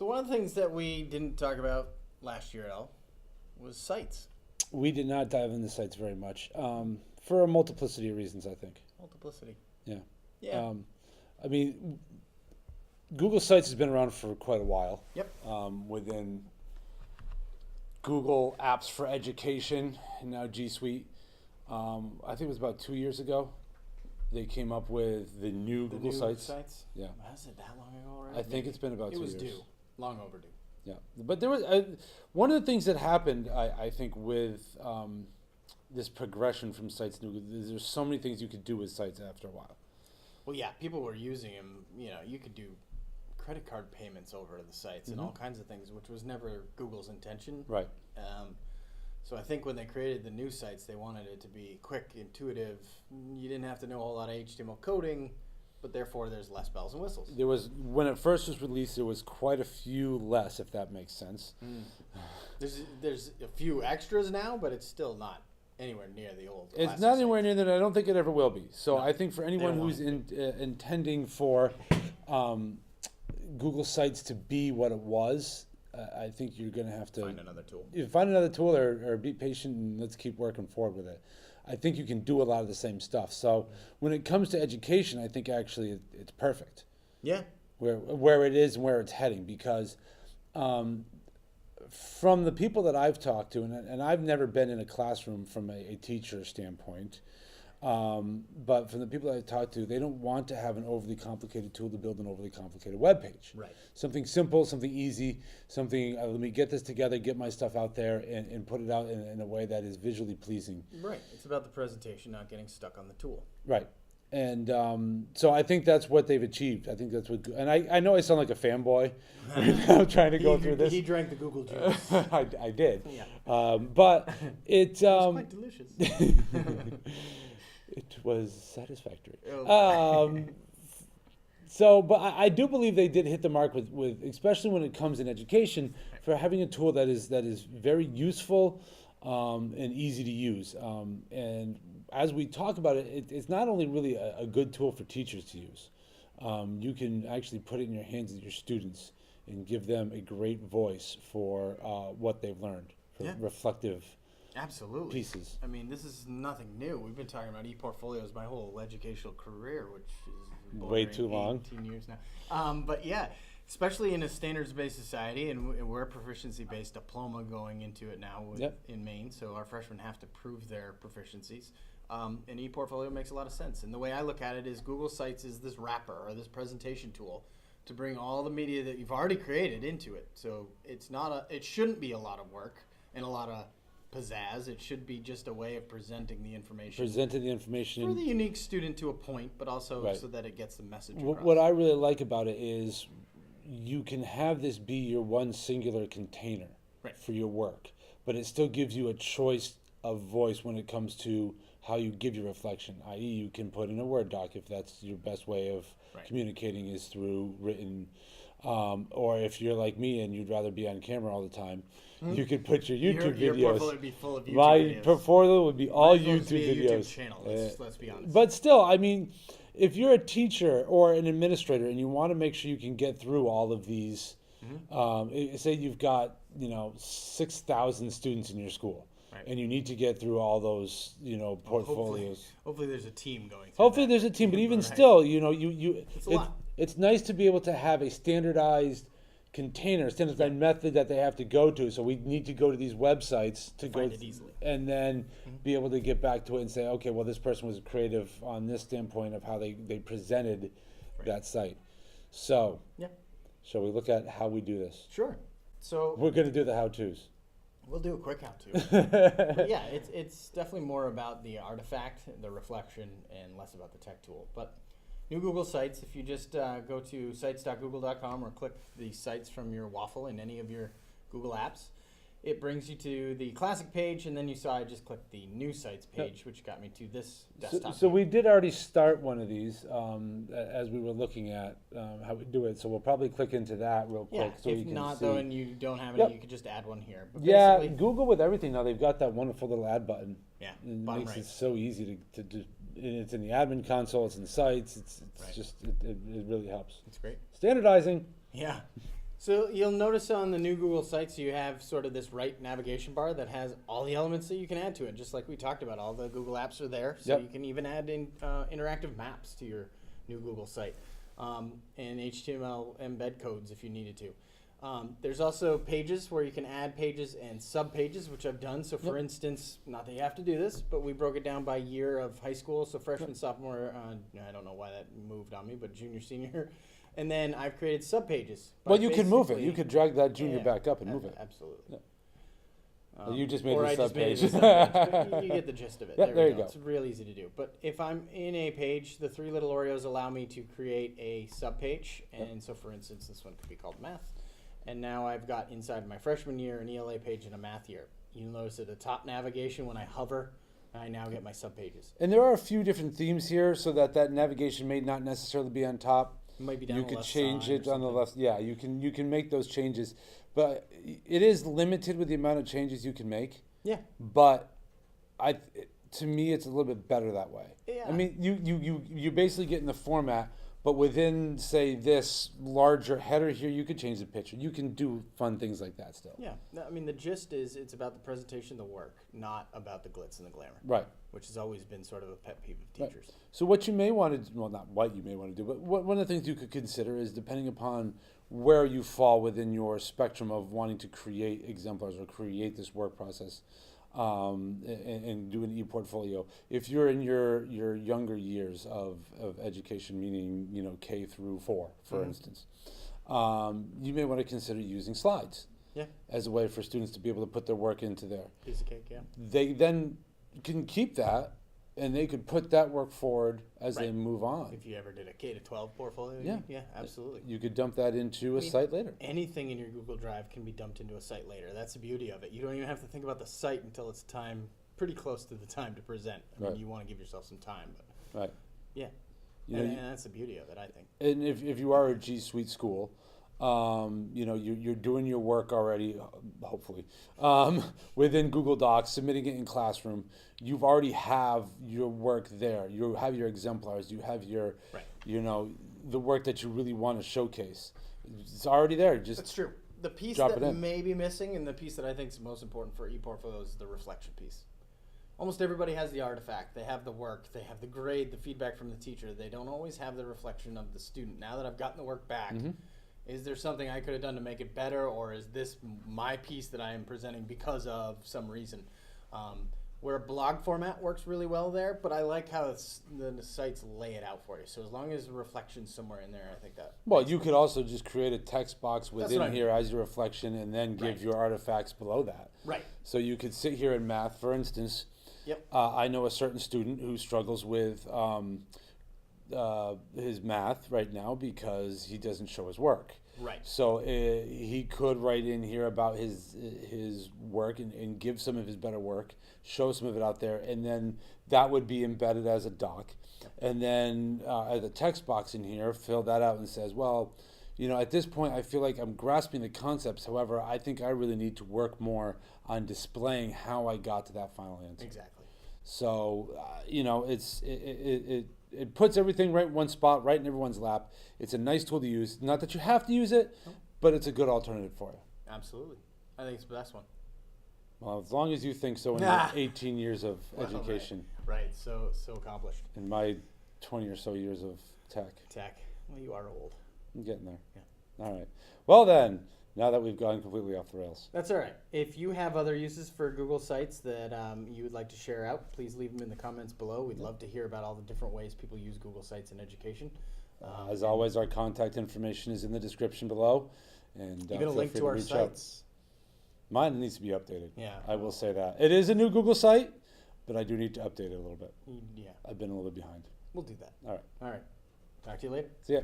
one of the things that we didn't talk about last year at all was sites. We did not dive into sites very much for a multiplicity of reasons, I think. Multiplicity. Yeah. Yeah. I mean, Google Sites has been around for quite a while. Yep. Within Google Apps for Education and now G Suite. I think it was about 2 years ago they came up with the new Google Sites. Yeah. Was it that long ago already? I think it's been about 2 years. It was due. Long overdue. Yeah. But there was one of the things that happened, I think, with this progression from sites to Google, there's so many things you could do with sites after a while. Well, yeah, people were using them. You know, you could do credit card payments over to the sites and all kinds of things, which was never Google's intention. Right. So I think when they created the new sites, they wanted it to be quick, intuitive. You didn't have to know a whole lot of HTML coding, but therefore there's less bells and whistles. There was, when it first was released, there was quite a few less, if that makes sense. There's a few extras now, but it's still not anywhere near the old. It's not anywhere near that. I don't think it ever will be. So no, I think for anyone who's intending for Google Sites to be what it was, I think you're going to have to find another tool. Find another tool, or be patient and let's keep working forward with it. I think you can do a lot of the same stuff. So when it comes to education, I think actually it's perfect. Yeah. Where it is and where it's heading, because from the people that I've talked to, and I've never been in a classroom from a teacher standpoint, but from the people that I've talked to, they don't want to have an overly complicated tool to build an overly complicated web page. Right. Something simple, something easy, something, let me get this together, get my stuff out there, and put it out in a way that is visually pleasing. Right. It's about the presentation, not getting stuck on the tool. Right. And so I think that's what they've achieved. I think that's what, and I know I sound like a fanboy right now trying to go through this. He drank the Google juice. I did. Yeah. But it was quite delicious. It was satisfactory. Oh. So, but I do believe they did hit the mark with especially when it comes in education, for having a tool that is very useful and easy to use. And as we talk about it, it's not only really a good tool for teachers to use. You can actually put it in your hands of your students and give them a great voice for what they've learned, for reflective Absolutely. pieces. I mean, this is nothing new. We've been talking about ePortfolios my whole educational career, which is way too long. 18 years now. But yeah, especially in a standards-based society, and we're a proficiency-based diploma going into it now in Maine, so our freshmen have to prove their proficiencies. And ePortfolio makes a lot of sense. And the way I look at it is Google Sites is this wrapper or this presentation tool to bring all the media that you've already created into it. So it shouldn't be a lot of work and a lot of pizzazz. It should be just a way of presenting the information. For the unique student to a point, but also so that it gets the message across. What I really like about it is you can have this be your one singular container for your work, but it still gives you a choice of voice when it comes to how you give your reflection, i.e. you can put in a Word doc if that's your best way of communicating is through written, or if you're like me and you'd rather be on camera all the time, you could put your YouTube videos. Your portfolio would be full of YouTube videos. My portfolio would be all YouTube videos. YouTube channel, let's be honest. But still, I mean, if you're a teacher or an administrator and you want to make sure you can get through all of these, say you've got 6,000 students in your school. And you need to get through all those, portfolios. Hopefully there's a team going through Hopefully there's a team, but even still, it's nice to be able to have a standardized container, standardized method that they have to go to. So we need to go to these websites to find it easily. And then be able to get back to it and say, okay, well, this person was creative on this standpoint of how they presented that site. So, shall we look at how we do this? Sure. So we're going to do the how-tos. We'll do a quick how-to. But yeah, it's definitely more about the artifact, the reflection, and less about the tech tool. But new Google Sites, if you just go to sites.google.com or click the sites from your waffle in any of your Google apps, it brings you to the classic page, and then you saw I just clicked the new sites page, which got me to this desktop. So we did already start one of these as we were looking at how we do it. So we'll probably click into that real quick. So if you can not, see. though, and you don't have any, you could just add one here. But Google with everything now, they've got that wonderful little add button. Yeah, it bottom makes right. it so easy to do. And it's in the admin console, it's in sites, it's just, it really helps. It's great. Standardizing. Yeah. So you'll notice on the new Google sites you have sort of this right navigation bar that has all the elements that you can add to it. Just like we talked about, all the Google apps are there. So Yep. you can even add in interactive maps to your new Google site and HTML embed codes if you needed to. There's also pages where you can add pages and sub-pages, which I've done. So for Yep. instance, not that you have to do this, but we broke it down by year of high school. So freshman, sophomore, I don't know why that moved on me, but junior, senior. And then I've created sub-pages. by Well, you can move it. basically- You could drag that junior Yeah, back up and move it. Absolutely. Well, you just made or it a I just made it a sub-page. sub-page, but you get the gist of it. Yeah, there there we you go. go. It's real easy to do. But if I'm in a page, the three little Oreos allow me to create a sub-page. And so, for instance, this one could be called math. And now I've got inside my freshman year an ELA page and a math year. You'll notice at the top navigation when I hover, I now get my sub-pages. And there are a few different themes here, so that navigation may not necessarily be on top. It might be down You the could left change side or it on the something. left. Yeah, you can make those changes, but it is limited with the amount of changes you can make. Yeah. But to me, it's a little bit better that way. Yeah. I mean, you basically get in the format, but within, say, this larger header here, you could change the picture. You can do fun things like that still. Yeah. No, I mean, the gist is it's about the presentation, the work, not about the glitz and the glamour, Right. which has always been sort of a pet peeve of Right. teachers. So what you may want to, well, not what you may want to do, but one of the things you could consider is depending upon where you fall within your spectrum of wanting to create exemplars or create this work process, and do an ePortfolio. If you're in your younger years of education, meaning K through 4, for instance, you may want to consider using slides Yeah. as a way for students to be able to put their work into there. Piece of cake, yeah. They then can keep that, and they could put that work forward as they Right. move on. If you ever did a K to 12 portfolio, Yeah. yeah, absolutely. You could dump that into a I mean, site later. Anything in your Google Drive can be dumped into a site later. That's the beauty of it. You don't even have to think about the site until it's time, pretty close to the time to present. I mean, Right. you want to give yourself some time, but Right. yeah. You know, And that's the beauty of it, I think. And if you are a G Suite school, you're doing your work already, hopefully, within Google Docs, submitting it in Classroom. You've already have your work there. You have your exemplars. You have your, Right. the work that you really want to showcase. It's already there. Just That's true. The piece drop that it in. may be missing, and the piece that I think is most important for ePortfolios, is the reflection piece. Almost everybody has the artifact. They have the work. They have the grade, the feedback from the teacher. They don't always have the reflection of the student. Now that I've gotten the work back, is there something I could have done to make it better, or is this my piece that I am presenting because of some reason? Where a blog format works really well there, but I like how the sites lay it out for you. So as long as the reflection's somewhere in there, I think that. well, you could also just create a text box what within I mean. here as your reflection, and then give Right. your artifacts below that. Right. So you could sit here in math, for instance. Yep. I know a certain student who struggles with his math right now because he doesn't show his work. Right. So he could write in here about his work and give some of his better work, show some of it out there, and then that would be embedded as a doc. And then as a text box in here, fill that out and says, well, at this point, I feel like I'm grasping the concepts. However, I think I really need to work more on displaying how I got to that final answer. Exactly. So, it puts everything right in one spot, right in everyone's lap. It's a nice tool to use. Not that you have to use it, but it's a good alternative for you. Absolutely. I think it's the best one. Well, as long as you think so in your 18 years of Well, education Right. So accomplished. and my 20 or so years of tech. Tech. Well, you are old. I'm getting there. Yeah. All right. Well then, now that we've gone completely off the rails. That's all right. If you have other uses for Google Sites that you would like to share out, please leave them in the comments below. We'd love to hear about all the different ways people use Google Sites in education. As always, our contact information is in the description below. And Even a feel link free to our reach out. sites. Mine needs to be updated. Yeah. I will say that. It is a new Google site, but I do need to update it a little bit. Yeah. I've been a little bit behind. We'll do that. All right. All right. Talk to you later. See ya.